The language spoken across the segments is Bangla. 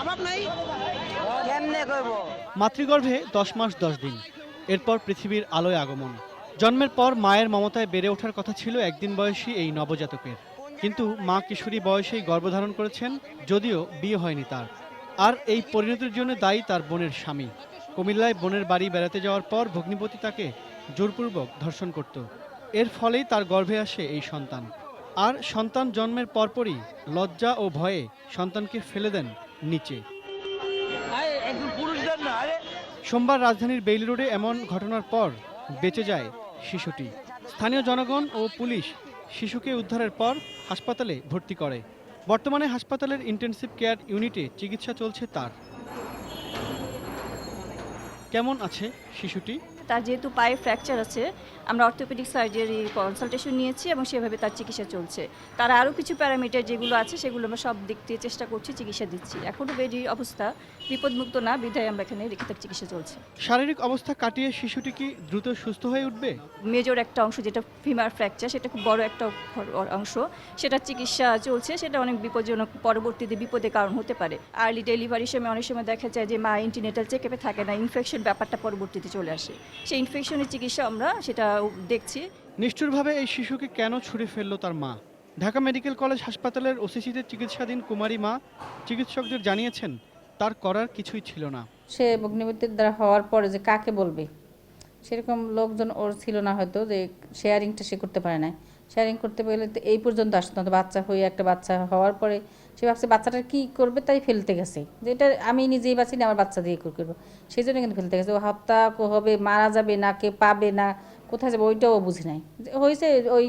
অভাব নাই কেমনে করব। মাতৃগর্ভে 10 মাস 10 দিন, এরপর পৃথিবীর আলোয় আগমন। জন্মের পর মায়ের মমতায় বেড়ে ওঠার কথা ছিল একদিন বয়সী এই নবজাতকের, কিন্তু মা কিশোরী বয়সেই গর্ভধারণ করেছেন, যদিও বিয়ে হয়নি তার। আর এই পরিণতির জন্য দায়ী তার বোনের স্বামী। কুমিল্লায় বোনের বাড়ি বেড়াতে যাওয়ার পর ভগ্নিপতি তাকে জোরপূর্বক ধর্ষণ করত। এর ফলেই তার গর্ভে আসে এই সন্তান। আর সন্তান জন্মের পরপরই লজ্জা ও ভয়ে সন্তানকে ফেলে দেন নিচে। সোমবার রাজধানীর বেইলি রোডে এমন ঘটনার পর বেঁচে যায় শিশুটি। স্থানীয় জনগণ ও পুলিশ শিশুকে উদ্ধারের পর হাসপাতালে ভর্তি করে। বর্তমানে হাসপাতালের ইন্টেনসিভ কেয়ার ইউনিটে চিকিৎসা চলছে তার। কেমন আছে শিশুটি? তার যেহেতু পায়ে ফ্র্যাকচার আছে, আমরা অর্থোপেডিক সার্জারি কনসালটেশন নিয়েছি এবং সেভাবে তার চিকিৎসা চলছে। তার আরও কিছু প্যারামিটার যেগুলো আছে সেগুলো আমরা সব দিক দিয়ে চেষ্টা করছি, চিকিৎসা দিচ্ছি। এখনও বেডির অবস্থা বিপদমুক্ত না, বিধায় আমরা এখানে রেখে তার চিকিৎসা চলছে। শারীরিক অবস্থা কাটিয়ে শিশুটি কি দ্রুত সুস্থ হয়ে উঠবে? মেজর একটা অংশ যেটা ফিমার ফ্র্যাকচার, সেটা খুব বড় একটা অংশ, সেটার চিকিৎসা চলছে। সেটা অনেক বিপজ্জনক, পরবর্তীতে বিপদের কারণ হতে পারে। আর্লি ডেলিভারির সময় অনেক সময় দেখা যায় যে মা ইন্টিনেটাল চেকআপে থাকে না, ইনফেকশন ব্যাপারটা পরবর্তীতে চলে আসে। সেই ইনফেকশনের চিকিৎসা আমরা সেটা দেখছি। নিষ্ঠুরভাবে এই শিশুকে কেন ছুঁড়ে ফেললো তার মা? ঢাকা মেডিকেল কলেজ হাসপাতালের ওসিসিতে চিকিৎসাধীন কুমারী মা চিকিৎসকদের জানিয়েছেন তার করার কিছুই ছিল না। সে ভগ্নিপতির দ্বারা হওয়ার পরে যে কাকে বলবে সেরকম লোকজন ওর ছিল না, হয়তো যে শেয়ারিংটা সে করতে পারে না। শেয়ারিং করতে পারলে তো এই পর্যন্ত আসতো না। বাচ্চা হয়ে একটা বাচ্চা হওয়ার পরে সে ভাবছে বাচ্চাটার কী করবে, তাই ফেলতে গেছে, যে এটা আমি নিজেই বাঁচি না, আমার বাচ্চা দিয়ে করবো, সেই জন্য কিন্তু ফেলতে গেছে। ও হত্যা হবে, মারা যাবে না, কে পাবে না, কোথায় যাবে ওইটাও ও বুঝি নাই। হয়েছে ওই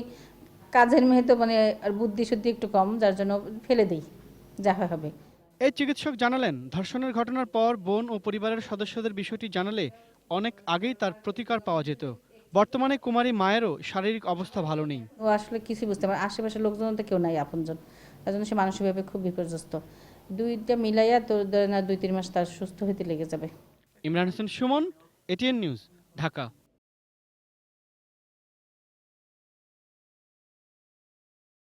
কাজের মেয়ে তো মানে আর বুদ্ধি শুদ্ধি একটু কম, যার জন্য ফেলে দেই, যা হবে। এই চিকিৎসক জানালেন, ধর্ষণের ঘটনার পর বোন ও পরিবারের সদস্যদের বিষয়টি জানালে অনেক আগেই তার প্রতিকার পাওয়া যেত। বর্তমানে কুমারী মায়েরও শারীরিক অবস্থা ভালো নেই। ও আসলে কিছুই বুঝতে পারে, আশেপাশের লোকজন তো কেউ নাই আপনজন, তার জন্য সে মানসিকভাবে খুব বিপর্যস্ত। দুইটা মিলাইয়া তো ধরে না 2-3 মাস তার সুস্থ হইতে লেগে যাবে। Imran Hossain Suman, ATN news, Dhaka.